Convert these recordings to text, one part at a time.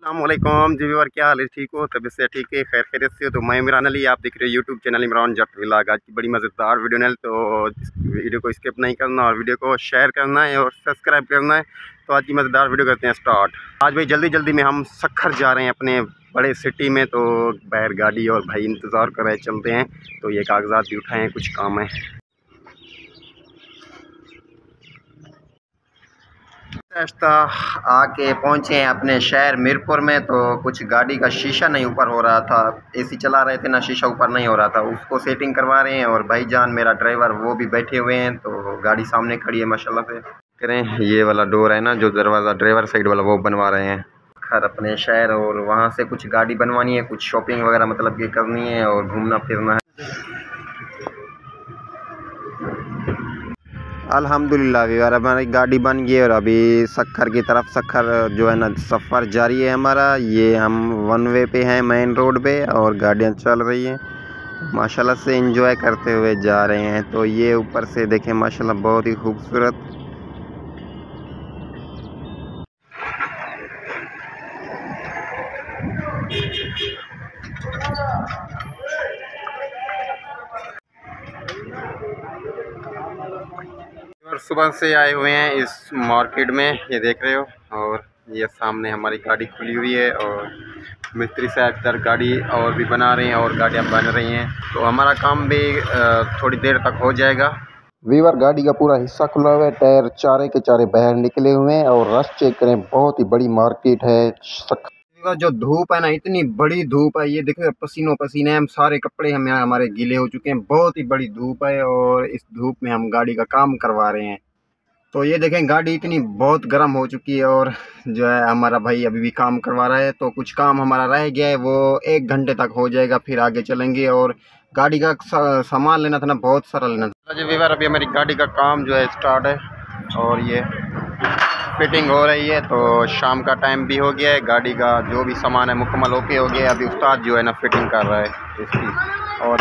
अस्सलामुअलैकुम जी व्यूअर, क्या हाल है? ठीक हो? तबीयत से ठीक है? खैर खैरियत से हो? तो मैं इमरान अली, आप देख रहे हो यूट्यूब चैनल इमरान जट व्लॉग। आज की बड़ी मज़ेदार वीडियो है, तो इस वीडियो को स्किप नहीं करना और वीडियो को शेयर करना है और सब्सक्राइब करना है। तो आज की मज़ेदार वीडियो करते हैं स्टार्ट। आज भाई जल्दी जल्दी में हम सक्खर जा रहे हैं अपने बड़े सिटी में, तो बाहर गाड़ी और भाई इंतज़ार कर रहे, चलते हैं। तो ये कागजात भी उठाए हैं, कुछ काम है। रास्ता आके पहुंचे हैं अपने शहर मीरपुर में। तो कुछ गाड़ी का शीशा नहीं ऊपर हो रहा था, एसी चला रहे थे ना, शीशा ऊपर नहीं हो रहा था, उसको सेटिंग करवा रहे हैं। और भाईजान मेरा ड्राइवर वो भी बैठे हुए हैं, तो गाड़ी सामने खड़ी है माशाल्लाह से। करें ये वाला डोर है ना, जो दरवाज़ा ड्राइवर साइड वाला, वो बनवा रहे हैं खैर अपने शहर। और वहाँ से कुछ गाड़ी बनवानी है, कुछ शॉपिंग वगैरह मतलब कि करनी है और घूमना फिरना है। अल्हम्दुलिल्लाह यार, हमारी गाड़ी बन गई और अभी सक्खर की तरफ, सक्खर जो है ना, सफ़र जारी है हमारा। ये हम वन वे पे हैं, मेन रोड पे, और गाड़ियाँ चल रही हैं माशाल्लाह से, एंजॉय करते हुए जा रहे हैं। तो ये ऊपर से देखें माशाल्लाह, बहुत ही खूबसूरत। और सुबह से आए हुए हैं इस मार्केट में, ये देख रहे हो। और ये सामने हमारी गाड़ी खुली हुई है और मिस्त्री साहब इधर गाड़ी और भी बना रहे हैं और गाड़ियाँ बन रही हैं। तो हमारा काम भी थोड़ी देर तक हो जाएगा। वीवर गाड़ी का पूरा हिस्सा खुला हुआ है, टायर चारे के चारे बाहर निकले हुए हैं। और रश चेक करें, बहुत ही बड़ी मार्केट है। जो धूप है ना, इतनी बड़ी धूप है, ये देखो पसीनों पसीने, हम सारे कपड़े हम यहाँ हमारे गीले हो चुके हैं। बहुत ही बड़ी धूप है और इस धूप में हम गाड़ी का काम करवा रहे हैं। तो ये देखें, गाड़ी इतनी बहुत गर्म हो चुकी है और जो है हमारा भाई अभी भी काम करवा रहा है। तो कुछ काम हमारा रह गया है, वो 1 घंटे तक हो जाएगा, फिर आगे चलेंगे। और गाड़ी का सामान लेना था ना, बहुत सारा लेना था जी वीवर। अभी हमारी गाड़ी का काम जो है स्टार्ट है और ये फिटिंग हो रही है। तो शाम का टाइम भी हो गया है, गाड़ी का जो भी सामान है मुकम्मल ओके हो गया है। अभी उस्ताद जो है ना फिटिंग कर रहा है इसकी, और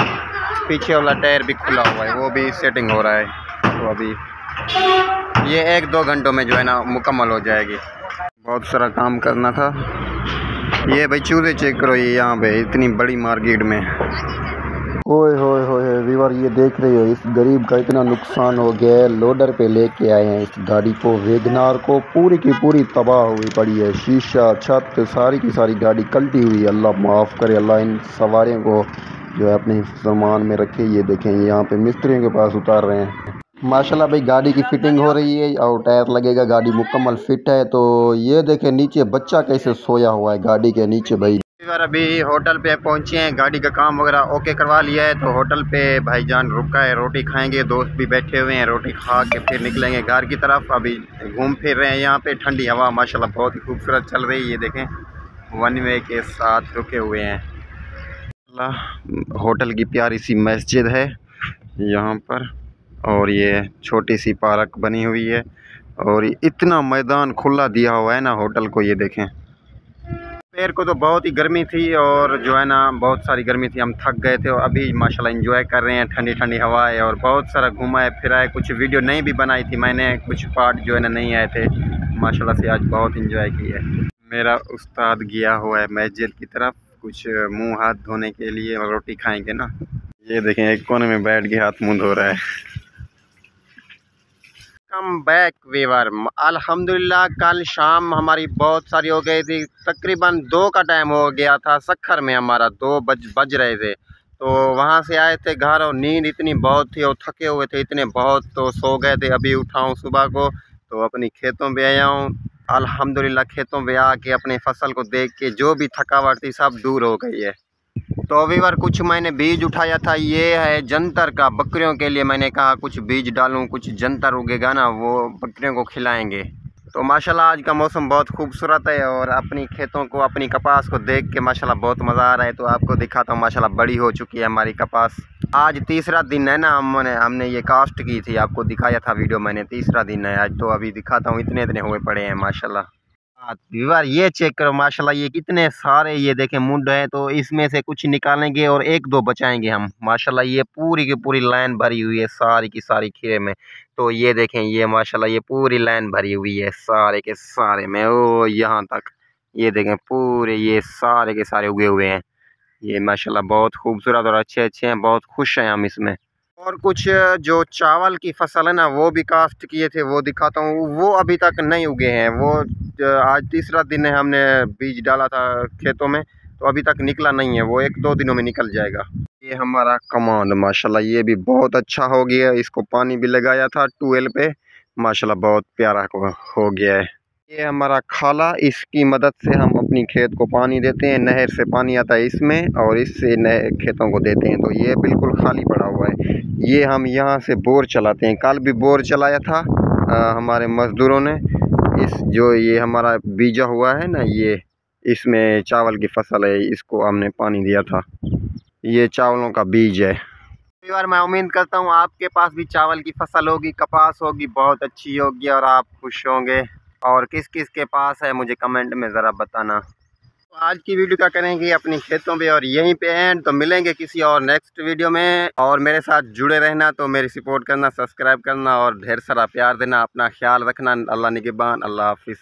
पीछे वाला टायर भी खुला हुआ है, वो भी सेटिंग हो रहा है। तो अभी ये 1-2 घंटों में जो है ना मुकम्मल हो जाएगी। बहुत सारा काम करना था। ये भाई चूजे चेक करो, ये यहाँ पे इतनी बड़ी मार्केट में। ओए होए होए वीवर, ये देख रहे हो, इस गरीब का इतना नुकसान हो गया है। लोडर पे लेके आए हैं इस गाड़ी को, वेगनार को, पूरी की पूरी तबाह हुई पड़ी है। शीशा, छत, सारी की सारी गाड़ी कल्टी हुई है। अल्लाह माफ़ करे, अल्लाह इन सवारियों को जो है अपने सामान में रखे। ये देखें, यहाँ पे मिस्त्रियों के पास उतार रहे हैं माशाल्लाह। भाई गाड़ी की फिटिंग हो रही है और टायर लगेगा, गाड़ी मुकम्मल फिट है। तो ये देखें नीचे बच्चा कैसे सोया हुआ है गाड़ी के नीचे। भाई अभी होटल पे पहुंचे हैं, गाड़ी का काम वगैरह ओके करवा लिया है। तो होटल पे भाईजान रुका है, रोटी खाएंगे, दोस्त भी बैठे हुए हैं, रोटी खा के फिर निकलेंगे घर की तरफ। अभी घूम फिर रहे हैं यहाँ पे, ठंडी हवा माशाल्लाह बहुत ही खूबसूरत चल रही है। ये देखें, वन वे के साथ रुके हुए हैं। होटल की प्यारी सी मस्जिद है यहाँ पर, और ये छोटी सी पार्क बनी हुई है, और इतना मैदान खुला दिया हुआ है ना होटल को। ये देखें, दोपहर को तो बहुत ही गर्मी थी और जो है ना बहुत सारी गर्मी थी, हम थक गए थे। और अभी माशाल्लाह एंजॉय कर रहे हैं, ठंडी ठंडी हवा है और बहुत सारा घूमा है फिरा है। कुछ वीडियो नहीं भी बनाई थी मैंने, कुछ पार्ट जो है ना नहीं आए थे माशाल्लाह से। आज बहुत एंजॉय किया है। मेरा उस्ताद गया हुआ है मस्जिद की तरफ, कुछ मुंह हाथ धोने के लिए, और रोटी खाएंगे ना। ये देखें, एक कोने में बैठ के हाथ मुंह धो रहा है। कम बैक वीवर, अल्हम्दुलिल्लाह कल शाम हमारी बहुत सारी हो गई थी, तकरीबन 2 का टाइम हो गया था सक्खर में, हमारा 2 बज रहे थे। तो वहाँ से आए थे घर और नींद इतनी बहुत थी और थके हुए थे इतने बहुत, तो सो गए थे। अभी उठा हूँ सुबह को, तो अपनी खेतों पे आया हूँ। अल्हम्दुलिल्लाह खेतों पे आके अपने फसल को देख के जो भी थकावट थी सब दूर हो गई है। तो वीवर कुछ मैंने बीज उठाया था, ये है जंतर का, बकरियों के लिए मैंने कहा कुछ बीज डालूं, कुछ जंतर उगेगा ना, वो बकरियों को खिलाएंगे। तो माशाल्लाह आज का मौसम बहुत खूबसूरत है और अपनी खेतों को, अपनी कपास को देख के माशाल्लाह बहुत मज़ा आ रहा है। तो आपको दिखाता हूँ, माशाल्लाह बड़ी हो चुकी है हमारी कपास। आज तीसरा दिन है ना, हमने ये कास्ट की थी, आपको दिखाया था वीडियो मैंने, तीसरा दिन है आज। तो अभी दिखाता हूँ, इतने इतने हुए पड़े हैं माशाल्लाह। व्यूअर ये चेक करो माशाल्लाह, ये कितने सारे, ये देखें मुंड है। तो इसमें से कुछ निकालेंगे और 1-2 बचाएंगे हम माशाल्लाह। ये पूरी की पूरी लाइन भरी हुई है सारी की सारी खीरे में। तो ये देखें, ये माशाल्लाह ये पूरी लाइन भरी हुई है सारे के सारे में, ओ यहाँ तक। ये देखें पूरे ये सारे के सारे उगे हुए हैं। ये माशाल्लाह बहुत खूबसूरत और अच्छे अच्छे हैं, बहुत खुश हैं हम इसमें। और कुछ जो चावल की फसल है ना वो भी काश्त किए थे, वो दिखाता हूँ। वो अभी तक नहीं उगे हैं। वो आज तीसरा दिन है, हमने बीज डाला था खेतों में, तो अभी तक निकला नहीं है। वो 1-2 दिनों में निकल जाएगा। ये हमारा कमांड माशाल्लाह ये भी बहुत अच्छा हो गया। इसको पानी भी लगाया था ट्यूबवेल पे, माशाल्लाह बहुत प्यारा हो गया है। ये हमारा खाला, इसकी मदद से हम अपनी खेत को पानी देते हैं। नहर से पानी आता है इसमें और इससे नए खेतों को देते हैं। तो ये बिल्कुल खाली पड़ा हुआ है। ये हम यहाँ से बोर चलाते हैं। कल भी बोर चलाया था हमारे मज़दूरों ने। इस जो ये हमारा बीजा हुआ है ना, ये इसमें चावल की फसल है, इसको हमने पानी दिया था। ये चावलों का बीज है। परिवार मैं उम्मीद करता हूँ आपके पास भी चावल की फसल होगी, कपास होगी, बहुत अच्छी होगी और आप खुश होंगे। और किस किस के पास है मुझे कमेंट में ज़रा बताना। तो आज की वीडियो क्या करेंगे अपनी खेतों पे और यहीं पे एंड। तो मिलेंगे किसी और नेक्स्ट वीडियो में। और मेरे साथ जुड़े रहना, तो मेरी सपोर्ट करना, सब्सक्राइब करना और ढेर सारा प्यार देना। अपना ख्याल रखना। अल्लाह निगहबान। अल्लाह हाफिज़।